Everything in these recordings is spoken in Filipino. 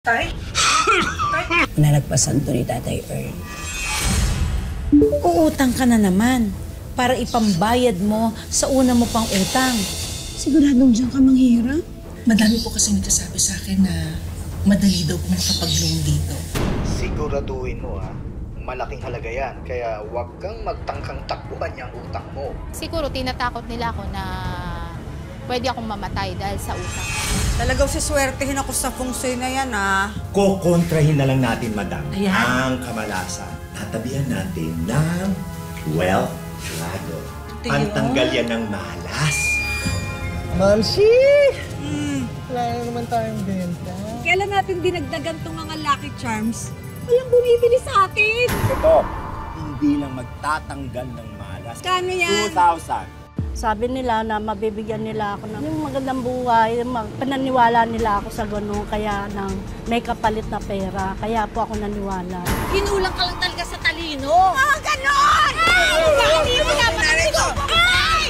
Tay? Nalagpasan to ni Tatay Earl. Uutang ka na naman para ipambayad mo sa una mo pang utang. Siguradong diyan ka manghirap? Madami po kasi nagsasabi sa akin na madali daw po makapag-loan dito. Siguraduhin mo malaking halaga yan. Kaya huwag kang magtangkang takbuhan yung utang mo. Siguro tinatakot nila ako na pwede akong mamatay dahil sa utang. Talagang siswertehin ako sa feng shui na yan, Kukontrahin na lang natin, madam, Ayan. ang kamalasan. Tatabihan natin ng wealth dragon. Pantanggal yan ng malas. Mamsi! Wala na naman tayong benta. Kailan natin dinagdagan tong mga Lucky Charms? Walang bumibili sa atin! Ito, hindi lang magtatanggal ng malas. Kano yan? 2,000. Sabi nila na mabibigyan nila ako ng yung magandang buhay, pananiwala nila ako sa gano'n, kaya nang may kapalit na pera. Kaya po ako naniwala. Kinulang ka lang talaga sa talino! Ah, ganon! Ay! Mo naman ang ay!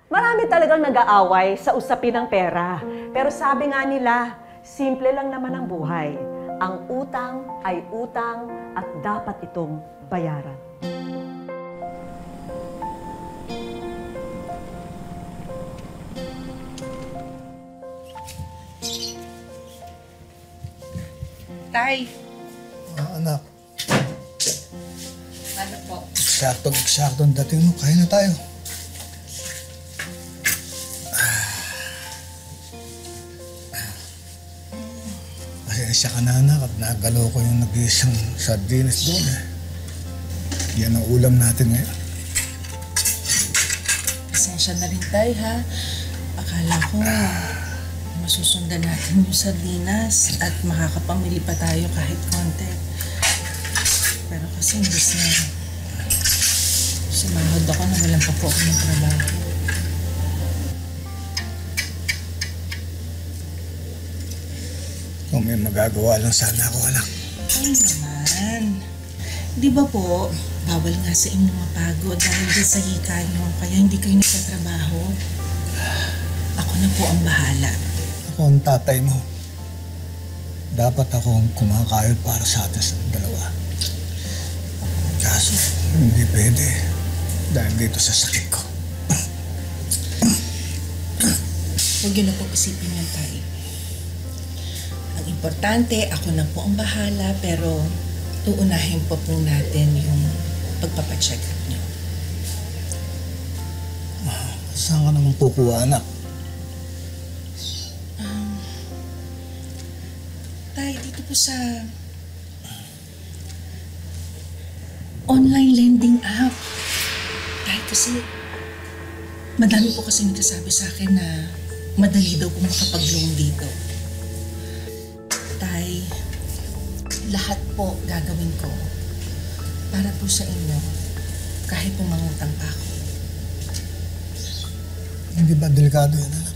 Marami talagang nag-aaway sa usapin ng pera. Pero sabi nga nila, simple lang naman ang buhay. Ang utang ay utang at dapat itong bayaran. Tay, Anak, ano po? eksakto ang dating mo. Kaya na tayo. Pasensya ka na, anak, at nagalo ko yung nag-iisang sardinas doon. Yan ang ulam natin ngayon. Pasensya na rin, Tay, ha? Akala ko masusundan natin yung sardinas at makakapamili pa tayo kahit konti. Pero kasi imbis na sumahod ako na walang pa po ako ng trabaho. Kung may magagawa lang sana ako, anak. Ay naman. Di ba po, bawal nga sa inyo mapagod dahil din sa hika nyo, kaya hindi kayo nagtatrabaho. Ako na po ang bahala. Ako ang tatay mo. Dapat akong kumakayod para sa atin sa dalawa. Kaso, hindi pwede. Dahil dito sa sakit ko. Huwag yun na po isipin yan, Tay. Ang importante, ako na po ang bahala, pero uunahin po natin yung pagpapacheck up niyo. Saan ka naman kukuha, anak? Tay, dito po sa online lending app. Tay, kasi madami po kasi nagsasabi sa akin na madali daw po makapag-loan dito. Tay, lahat po gagawin ko para po sa inyo kahit po mangutang pa ako. Hindi ba delikado yan, anak?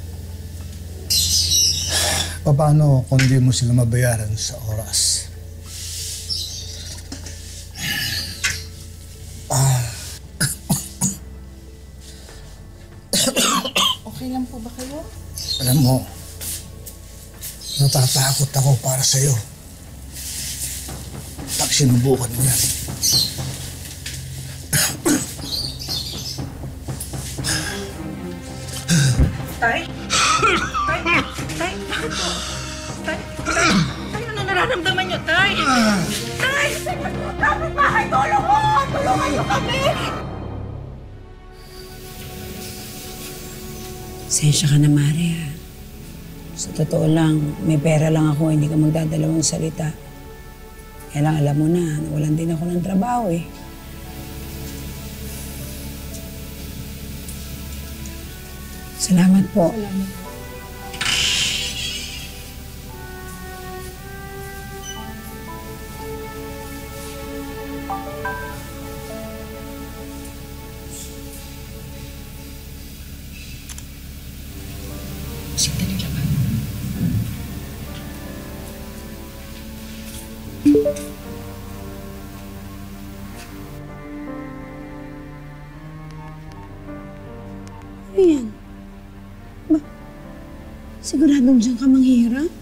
Paano kung di mo sila mabayaran sa oras? Okay lang po ba kayo? Alam mo, natatakot ako para sa'yo. Pag sinubukan mo yan. Tay? Tay? Tay? Bakit po? Tay? Tay? Tay, ano nararamdaman niyo, Tay? Tay! Dapat bahay, tulong mo! Tulungan niyo kami! Sensya ka na, Mare, ha? Sa totoo lang, may pera lang ako, hindi ka magdadalawang salita. Kaya lang alam mo na, nawalan din ako ng trabaho, eh. Salamat po. Salamat po. Signan nila ba? Ano yan? Siguradong diyan ka manghihirap?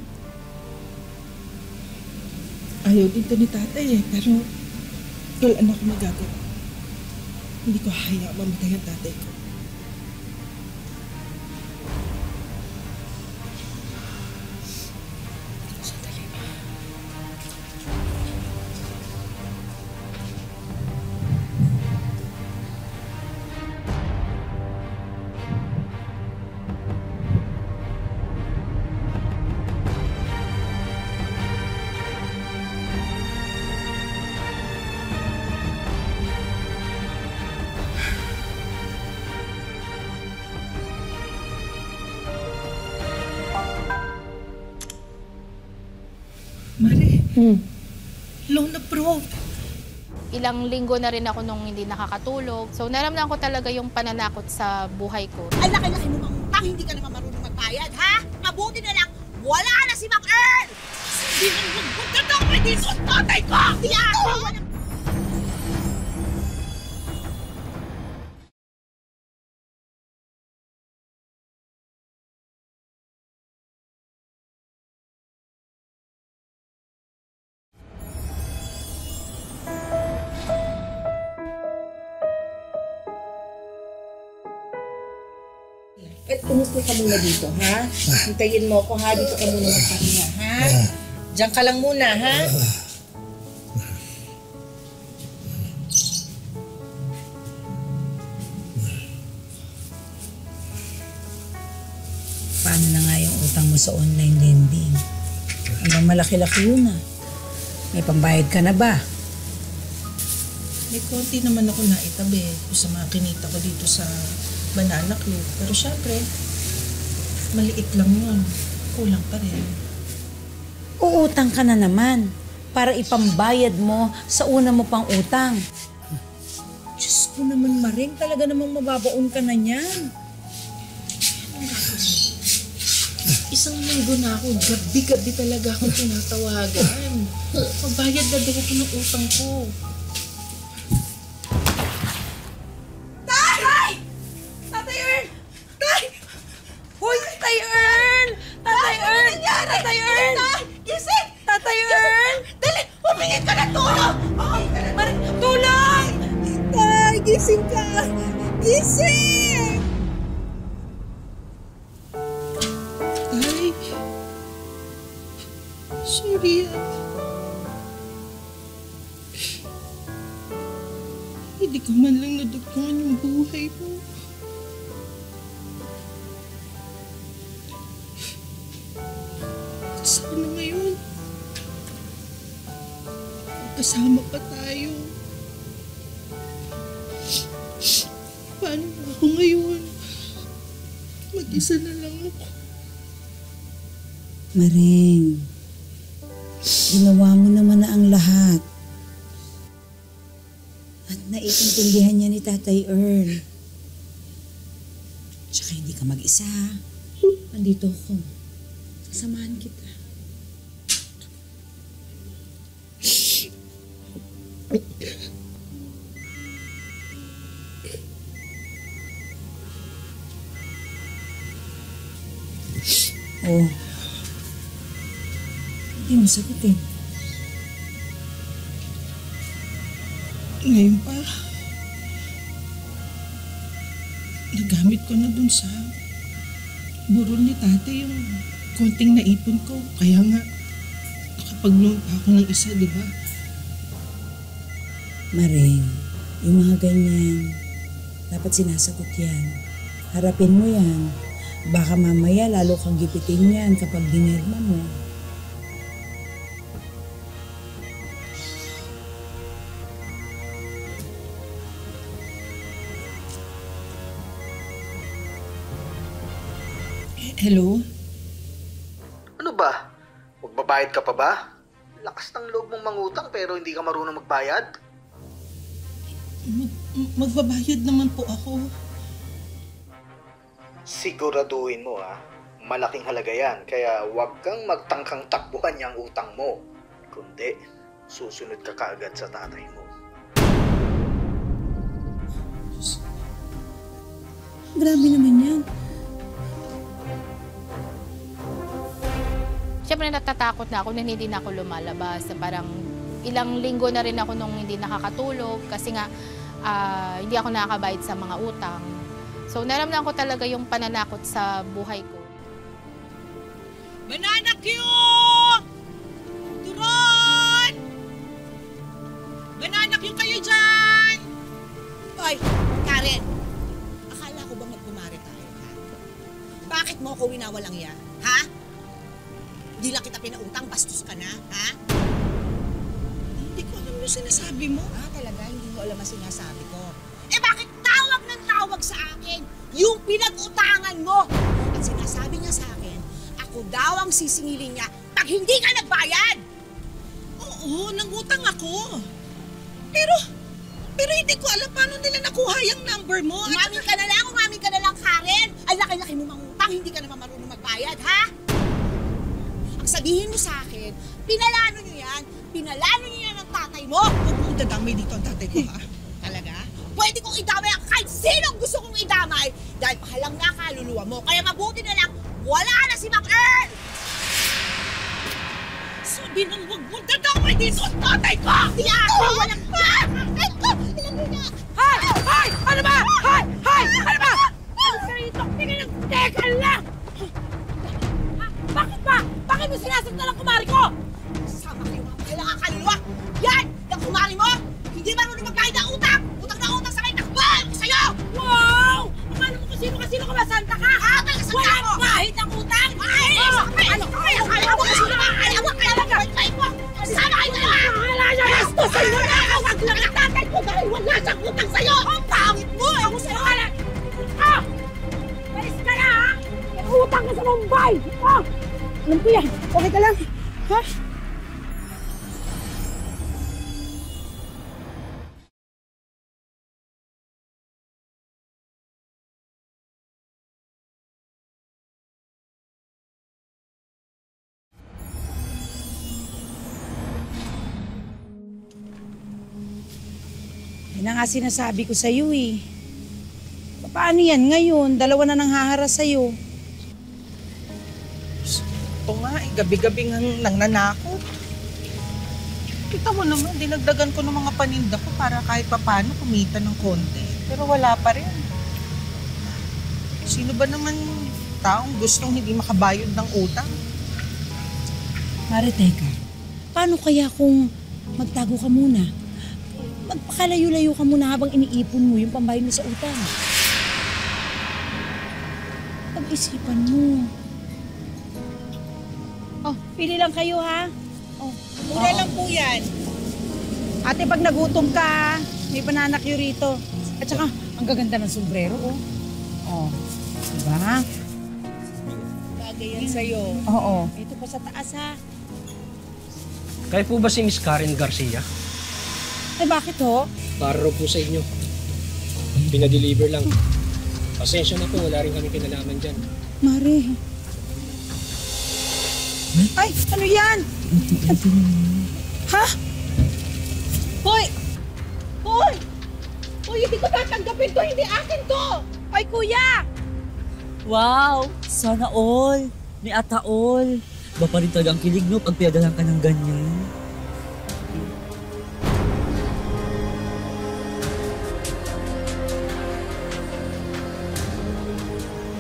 Ayaw din to ni tatay pero wala na akong magagawa. Hindi ko hayaan mamatay ang tatay ko. Mare, loan approved. Ilang linggo na rin ako nung hindi nakakatulog. So naramdaman ko talaga yung pananakot sa buhay ko. Ang laki-laki mo mang utang, hindi ka naman marunong magbayad, ha? Mabuti na lang, wala na si Mac-Earl! Hindi mo magpunta dito ang tatay ko! Hindi ako! At umupo ka muna dito, ha? Hintayin mo ako, ha? Dito ka muna magpahinga, ha? Diyan ka lang muna, ha? Paano na nga yung utang mo sa online lending? Hanggang malaki-laki yun ah. May pambayad ka na ba? May konti naman ako naitabi sa mga kinita ko dito sa Banana Club. Pero syempre, maliit lang yun. Kulang pa rin. Uutang ka na naman para ipambayad mo sa una mo pang utang. Diyos ko naman, Maring, talaga namang mababaon ka na niyan. Isang linggo na ako, gabi-gabi talaga akong tinatawagan. Magbayad na daw ako ng utang ko. Tatay Earl! Gising! Tatay Earl! Dali! Humingi ka ng tulong! Tulong! Tay! Gising ka! Gising! Tay! Sorry hindi ko man lang nadugtungan yung buhay mo. Sana ngayon, kasama pa tayo. Paano ako ngayon? Mag-isa na lang ako. Maring, ginawa mo naman na ang lahat. At naiintindihan niya ni Tatay Earl. Tsaka hindi ka mag-isa. Nandito ako. Sasamahan kita. Oh. Hindi mo sagutin. Ngayon pa, nagamit ko na dun sa burol ni tatay yung konting naipon ko. Kaya nga, nakapag-loan pa ako ng isa, di ba? Maring, yung mga ganyan, dapat sinasagot yan. Harapin mo yan. Baka mamaya lalo kang gipitin yan kapag dinirma mo. Hello? Ano ba? Magbabayad ka pa ba? Lakas ng loob mong mangutang pero hindi ka marunong magbayad? Magbabayad naman po ako. Siguraduhin mo malaking halaga yan, kaya huwag kang magtangkang takbuhan yung utang mo. Kundi, susunod ka kaagad sa tatay mo. Grabe naman yan. Siyempre natatakot na ako na hindi na ako lumalabas. Parang ilang linggo na rin ako nung hindi nakakatulog kasi nga hindi ako nakakabayad sa mga utang. So naramdaman ko talaga yung pananakot sa buhay ko. Banana Q! Turon! Banana Q kayo dyan! Hoy, Karen! Akala ko bang magkumare tayo, ha? Bakit mo ako winawalang yan, ha? Hindi lang kita pinautang, bastos ka na, ha? Hindi ko alam yung sinasabi mo. Talaga, hindi mo alam ang sinasabi ko. Eh bakit tawag ng tawag sa akin yung pinag-utangan mo? At sinasabi niya sa akin, ako daw ang sisingilin niya pag hindi ka nagbayad. Oo, nangutang ako. Pero hindi ko alam paano nila nakuha yung number mo. Umamin ka na lang, Karen. Ang laki-laki mo mangutang, hindi ka naman marunong magbayad, ha? Ang sabihin mo sa akin, pinalano niyo yan ng tatay mo. Huwag mo dadamay dito ang tatay ko, ha? Talaga? Pwede kong idamay ang kahit sinong gusto kong idamay dahil pahalang na kaluluwa mo. Kaya mabuti na lang, wala na si Mac Earl! Sabi nang huwag mo dadamay dito ang tatay ko! Di ako! Walang pa! Ilan mo na! Hay! Hay! Ano ba? Hay! Hay! Ano ba? Ano ka rito? Teka lang! Bakit ba? Bakit mo sinasaktan ang kumari ko? Sama kayo mga pahalang kaluluwa! Yan! Yung kumari mo! Hindi marunong magbayad ng utang! Utang na utang sa may takbuhan ko sa'yo! Wow! Akala mo kung sino ka ba? Santa ka? Ha? Walang kahit ang utang! Ay! Ano ka? Akala mo kung sino ka? Akala mo sama kayo na lang! Akala niya! Gusto sa'yo na! Huwag lang ang tatay ko dahil wala siyang utang sa'yo! Ang pangit mo! Ako sa'yo! Ah! Balis ka na, ha? May utang ka sa Mumbai! Ah! Alam ko yan! Okay ka lang? Ha? Yan ang nga sinasabi ko sa'yo eh. Paano yan ngayon? Dalawa na nang haharas sa'yo. Ito nga, gabi-gabi nang nanakot. Kita mo naman, dinagdagan ko ng mga paninda ko para kahit papano kumita ng konti. Pero wala pa rin. Sino ba naman taong gustong hindi makabayad ng utang? Mare, teka. Paano kaya kung magtago ka muna? Magpakalayo-layo ka muna habang iniipon mo yung pambayad mo sa utang. Pag-isipan mo. Oh, pili lang kayo ha. Oh, Mura lang po yan. ate, pag nagutom ka, may pananakyo rito. At saka, ang gaganda ng sombrero, oh. Oh, diba? Bagay yan sa'yo. Oo. Ito pa sa taas, ha. Kayo po ba si Miss Karen Garcia? Ay, bakit, ho? Para raw po sa inyo. Pinadeliver lang. Pasensya na po, wala rin kami kinalaman dyan. Mare. Ay, ano yan? Ha? Hoy! Hoy! Hoy, hindi ko tatanggapin to! Hindi akin to! Ay, kuya! Wow! Sana all! Ni Ata all! Ba pa rin talaga ang kilig, no? Pag pinadalan ka ng ganyan.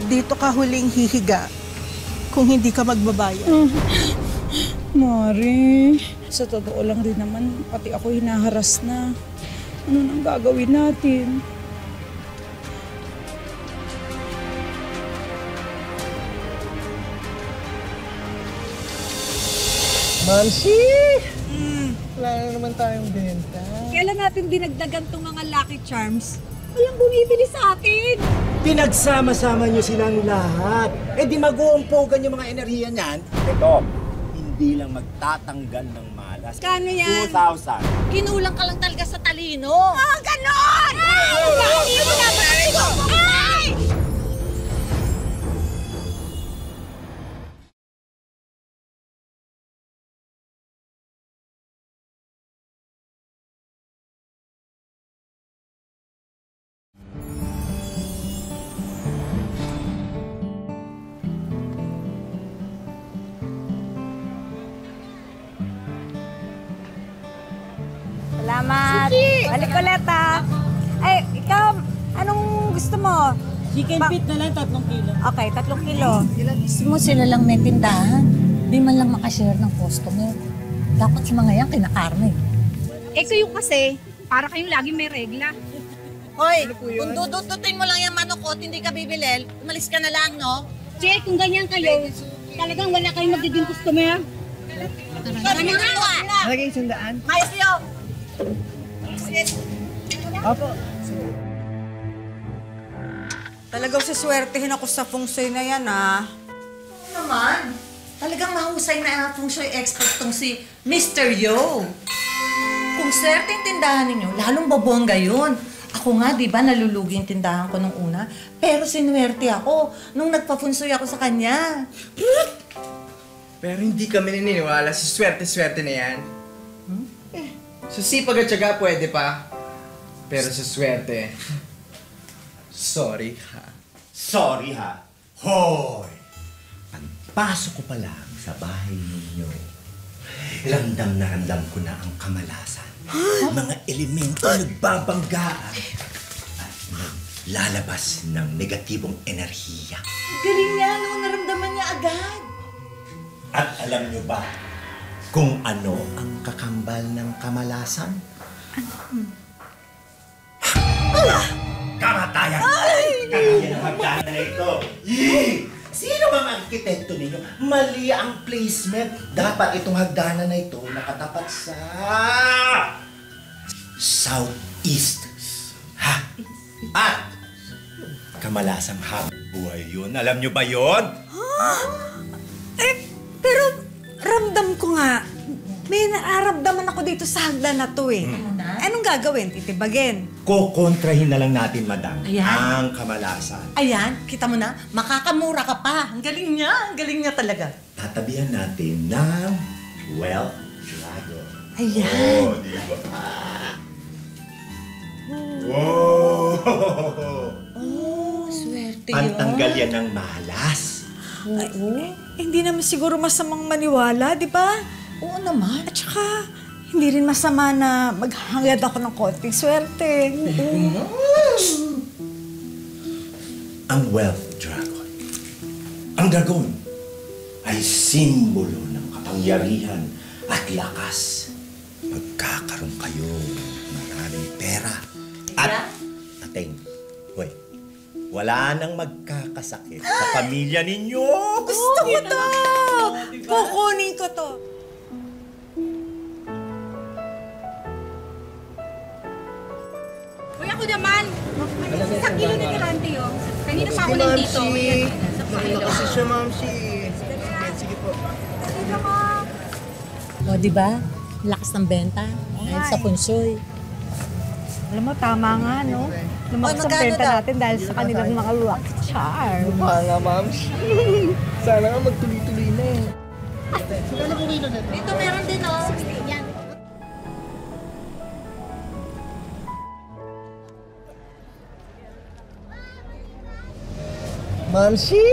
Dito ka huling hihiga kung hindi ka magbabayad. Mare, sa totoo lang rin naman, pati ako hinaharas na. Ano nang gagawin natin? Mansi! Wala na naman tayong benta. Kailan natin dinagdagan tong mga Lucky Charms? Walang bumibili sa atin! Pinagsama-sama nyo silang lahat. Eh di mag-uumpogan yung mga enerhiya niyan. Ito, hindi lang magtatanggal ng malas. Kano yan? 2,000. Kinulang ka lang talaga sa talino! Ah, ganon! Ay! Ay! Salamat. Balik ulit ha. Ay, ikaw, anong gusto mo? Chicken feet na lang, 3 kilo. Okay, 3 kilo. Gusto mo sila lang may tindahan. Di man lang makashare ng customer. Dapat sa mga yan, kinakarne. Eh kayo kasi, para kayong laging may regla. Hoy, kung dudututin mo lang yung manok ko at hindi ka bibili, umalis ka na lang, no? Che, kung ganyan kayo, talagang wala kayong magiging customer. Sabi mo nga! Nalagay 100? Mayos niyo! Opo. Talagang saswertehin ako sa feng shui na yan, ha? Naman, talagang mahusay na feng shui expert tong si Mr. Yo. Kung swerte yung tindahan ninyo, lalong babongga yun. Ako nga, di ba, nalulugi yung tindahan ko nung una. Pero sinuwerte ako nung nagpa-feng shui ako sa kanya. Pero hindi kami naniniwala sa swerte-swerte na yan. Sa sipag at tiyaga pwede pa. Pero sa swerte, sorry ha. Sorry ha. Hoy! Pagpasok ko pa lang sa bahay ninyo, ramdam na ramdam ko na ang kamalasan. Mga elemento nagbabanggaan at naglalabas ng negatibong enerhiya. Galing niya, no? Naramdaman niya agad. At alam nyo ba kung ano ang kakambal ng kamalasan? Kamatayan! Kaya ng hagdanan na ito. Yee! Sino bang arkitekto ninyo? Mali ang placement. Dapat itong hagdanan na ito nakatapat sa southeast. Ha? At kamalasang habang buhay yun. Alam nyo ba yun? Pero ramdam ko nga, may nararamdaman ako dito sa hagdan na to eh. Anong gagawin? Titibagin. Kukontrahin na lang natin, madam, Ayan. ang kamalasan. Ayan, kita mo na, makakamura ka pa. Ang galing niya talaga. Tatabihan natin ng Wealth Dragon. Ayan. Oh, di ba? Wow! Oh, swerte yun. Pantanggal yan ng malas. Hindi naman siguro masamang maniwala, di ba? Oo naman. At saka, hindi rin masama na maghangad ako ng konting swerte. Ang Wealth Dragon. Ang dragon ay simbolo ng kapangyarihan at lakas. Magkakaroon kayo ng maraming pera. At, Ateng, hoy, wala nang magkakasakit sa pamilya ninyo. Gusto ko to! Kukunin ko to. Uy, ako naman, sa kilo na karante yun. Kanina pa ako nandito. Nakita kasi siya, Mamsi. Sige po. O, di ba? Lakas ng benta. Dahil sa feng shui. Alam mo, tama nga, no? Lumakas ang benta natin dahil sa kanilang mga lucky charm. Nga, Mamsi. Sana nga magtuloy-tuloy na eh. Dito meron din, oh. Yan. Mamsi!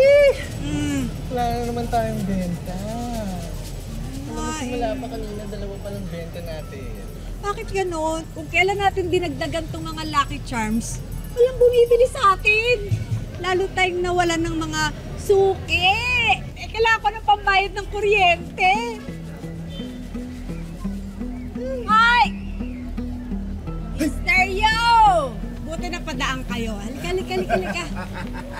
Wala na naman tayong benta. Wala pa kanina, 2 pa lang benta natin. Bakit ganon? Kung kailan natin dinagdagan tong mga lucky charms, walang bumibili sa atin. Lalo tayong nawalan ng mga suki. Eh, kailangan ko ng pambayad ng kuryente. Hi! Mr. Yo! Buti na padaan kayo. Halika.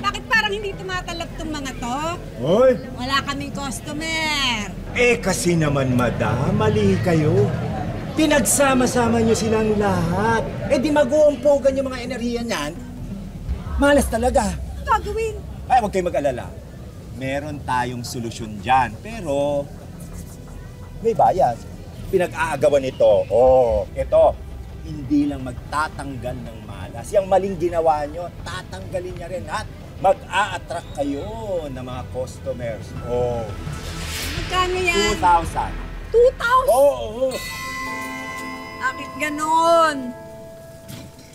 Bakit parang hindi tumatalab tong mga to? Hoy! Wala kaming customer. Eh kasi naman, madam, mali kayo. Pinagsama-sama nyo silang lahat. Eh di mag-uumpogan yung mga enerhiya niyan. Malas talaga. Ano gagawin? Ay, huwag kayong mag-alala. Meron tayong solusyon dyan. Pero, may bayad. Pinag-aagawan ito. Oh, ito. Hindi lang magtatanggal ng malas. Yung maling ginawa nyo, tatanggalin niya rin at mag-a-attract kayo ng mga customers. Oh. Magkano yan? 2,000. 2,000? Oo. Bakit ganon?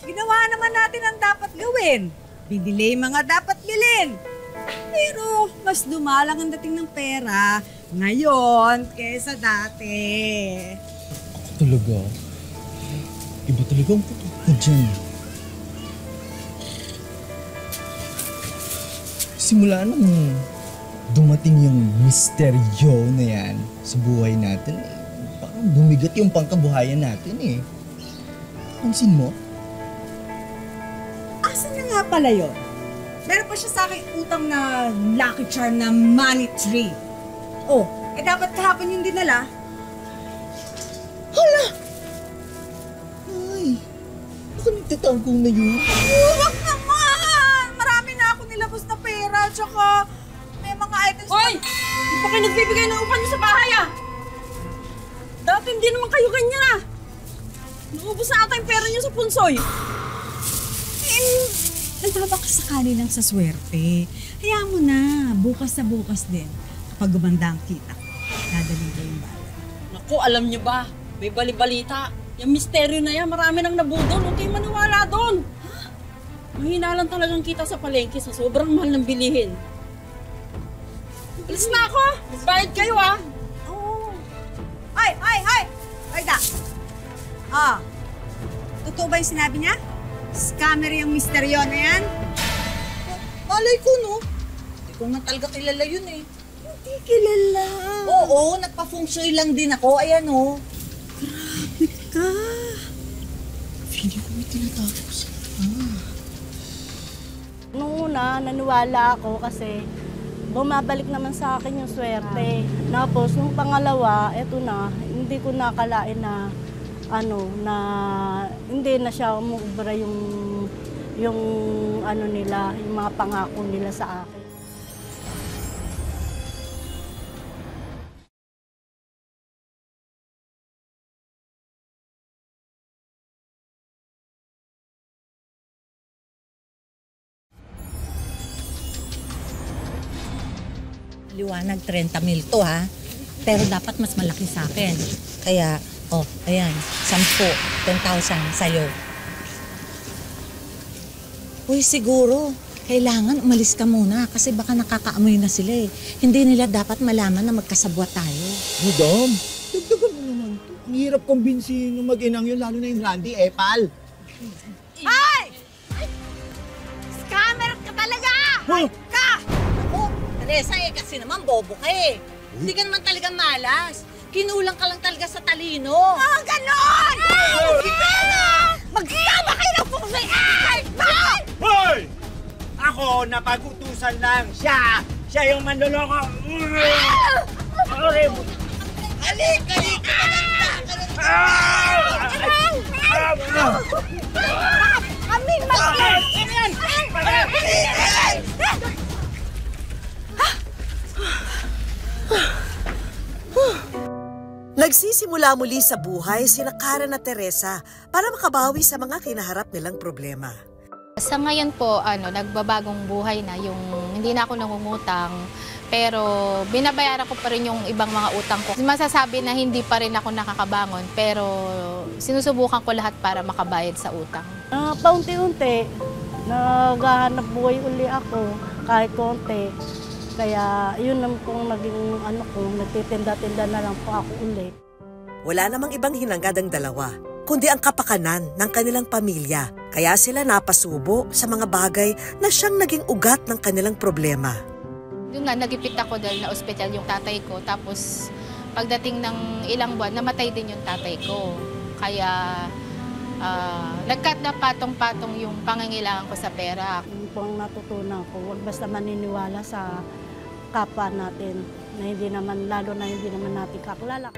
Ginawa naman natin ang dapat gawin. Binili mga dapat bilhin. Pero mas dumalang ang dating ng pera ngayon kaysa dati. Talaga? Iba talaga ang puto ka dyan. Simula nung dumating yung misteryo na yan sa buhay natin, parang bumigat yung pangkabuhayan natin eh. Pansin mo? Asan na nga pala yun? Meron pa siya sa akin utang na Lucky Charm na money tree. Oh, dapat kahapon yung dinala. Hala! Ay, baka nagtatangkong na yun. Huwag naman! Marami na ako nilabas na pera, tsaka may mga items. Hoy! Di pa kayo nagbibigay ng upan niyo sa bahay ah! Dati hindi naman kayo ganyan ah! Naubos na ata yung pera niyo sa punsoy. Nagpapakasakali lang sa swerte. Hayaan mo na, bukas na bukas din. Kapag gumanda ang kita, dadalhin ko yung bahay. Naku, alam niyo ba? May balibalita. Yung misteryo na yan, marami nang nabudol. Huwag kayong maniwala doon. Mahina lang talagang kita sa palengke sa sobrang mahal ng bilihin. Alis na ako! Magbayad kayo ah! Oo. Ay! Ay da! Ah, totoo ba yung sinabi niya? Scammer yung misteryo na yan? Malay ko, no? Hindi ko nga talaga kilala yun eh. Hindi kilala. Oo, nagpa-feng shui lang din ako. Ayan, oh. Grabe ka. Feeling ko may tinatapos. Nung una, naniwala ako kasi bumabalik naman sa akin yung swerte. Tapos, nung pangalawa, eto na, hindi ko nakalain na na hindi na siya umuubra yung ano nila, yung mga pangako nila sa akin. Liwanag, 30,000 to ha. Pero dapat mas malaki sa akin. Kaya, ayan, 10,000 sa'yo. Uy, siguro, kailangan umalis ka muna kasi baka nakakaamoy na sila eh. Hindi nila dapat malaman na magkasabwat tayo. Madam, dagdagan mo naman to. Ang hirap kumbinsihin yung mag-inang yun, lalo na yung Randy, pal. Ay! Scammer ka talaga! Ka! Ako, Teresa kasi naman bobo ka eh. Hindi ka naman talaga malas. Kinulang ka lang talaga sa talino. Ah, ganon! Magsama kayo ng pusoy! Ay! Hoy! Ako, napag-utusan lang. Siya yung manloloko. Halik! Kaming mag-get! Nagsisimula muli sa buhay sina Karen at Teresa para makabawi sa mga kinaharap nilang problema. Sa ngayon po, nagbabagong buhay na yung hindi na ako nangungutang, pero binabayaran ko pa rin yung ibang mga utang ko. Masasabi na hindi pa rin ako nakakabangon, pero sinusubukan ko lahat para makabayad sa utang. Paunti-unti, naghahanap buhay uli ako kahit konti. Kaya yun naman pong naging nagtitinda-tinda na lang po ako uli. Wala namang ibang hinangad ang dalawa, kundi ang kapakanan ng kanilang pamilya. Kaya sila napasubo sa mga bagay na siyang naging ugat ng kanilang problema. Doon nga, nagipit ako dahil na ospital yung tatay ko. Tapos pagdating ng ilang buwan, namatay din yung tatay ko. Kaya nagkat na patong-patong yung pangangailangan ko sa pera. Yung pong natutunan ko, huwag basta maniniwala sa kapwa natin na hindi naman, lalo na hindi naman natin kaklala.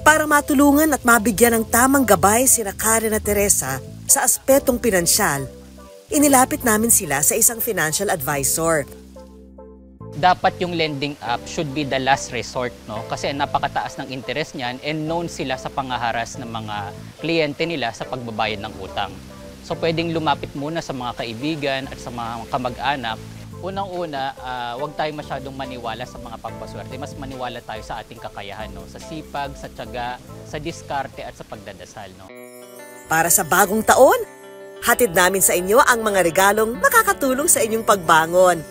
Para matulungan at mabigyan ng tamang gabay sina Karen at Teresa sa aspetong pinansyal, inilapit namin sila sa isang financial advisor. Dapat yung lending app should be the last resort, no? Kasi napakataas ng interest niyan and known sila sa pangaharas ng mga kliyente nila sa pagbabayad ng utang. So pwedeng lumapit muna sa mga kaibigan at sa mga kamag-anak. Unang-una, huwag tayo masyadong maniwala sa mga pampaswerte. Mas maniwala tayo sa ating kakayahan, no? Sa sipag, sa tiyaga, sa diskarte at sa pagdadasal, no? Para sa bagong taon, hatid namin sa inyo ang mga regalong makakatulong sa inyong pagbangon.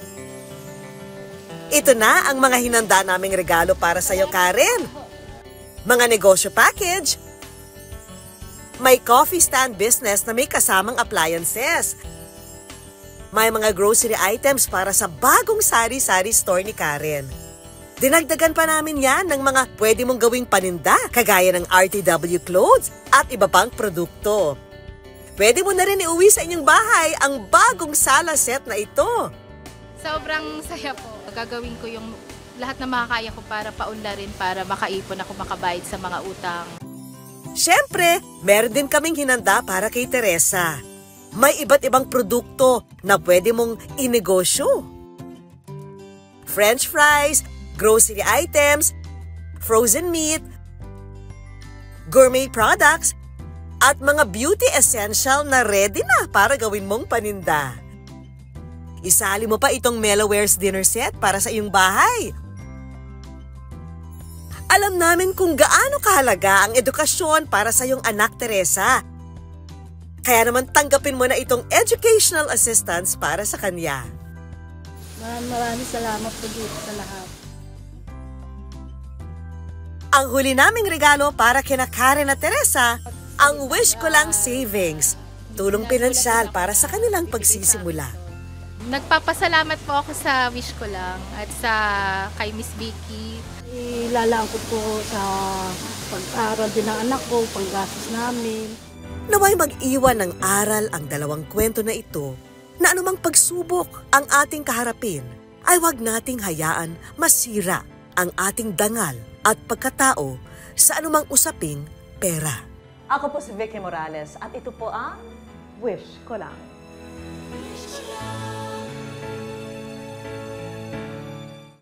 Ito na ang mga hinanda naming regalo para sa iyo, Karen. Mga negosyo package, May coffee stand business na may kasamang appliances. May mga grocery items para sa bagong sari-sari store ni Karen. Dinagdagan pa namin yan ng mga pwede mong gawing paninda, kagaya ng RTW clothes at iba pang produkto. Pwede mo na rin iuwi sa inyong bahay ang bagong sala set na ito. Sobrang saya po. Gagawin ko yung lahat na makakaya ko para paunlarin, para makaipon ako, makabayad sa mga utang. Siyempre, meron din kaming hinanda para kay Teresa. May iba't ibang produkto na pwede mong inegosyo. French fries, grocery items, frozen meat, gourmet products, at mga beauty essential na ready na para gawin mong paninda. Isali mo pa itong Mellowwares dinner set para sa iyong bahay. Alam namin kung gaano kahalaga ang edukasyon para sa iyong anak, Teresa. Kaya naman tanggapin mo na itong educational assistance para sa kanya. Maraming salamat po dito sa lahat. Ang huli naming regalo para kina Karen at Teresa, ang Wish Ko Lang Savings. Tulong pinansyal para sa kanilang pagsisimula. Nagpapasalamat po ako sa Wish Ko Lang at sa kay Miss Vicky. Ilalaan ko po sa pag-aaral din ng anak ko, panggastos namin. Naway mag-iwan ng aral ang dalawang kwento na ito na anumang pagsubok ang ating kaharapin ay huwag nating hayaan masira ang ating dangal at pagkatao sa anumang usaping pera. Ako po si Vicky Morales at ito po ang Wish Ko Lang.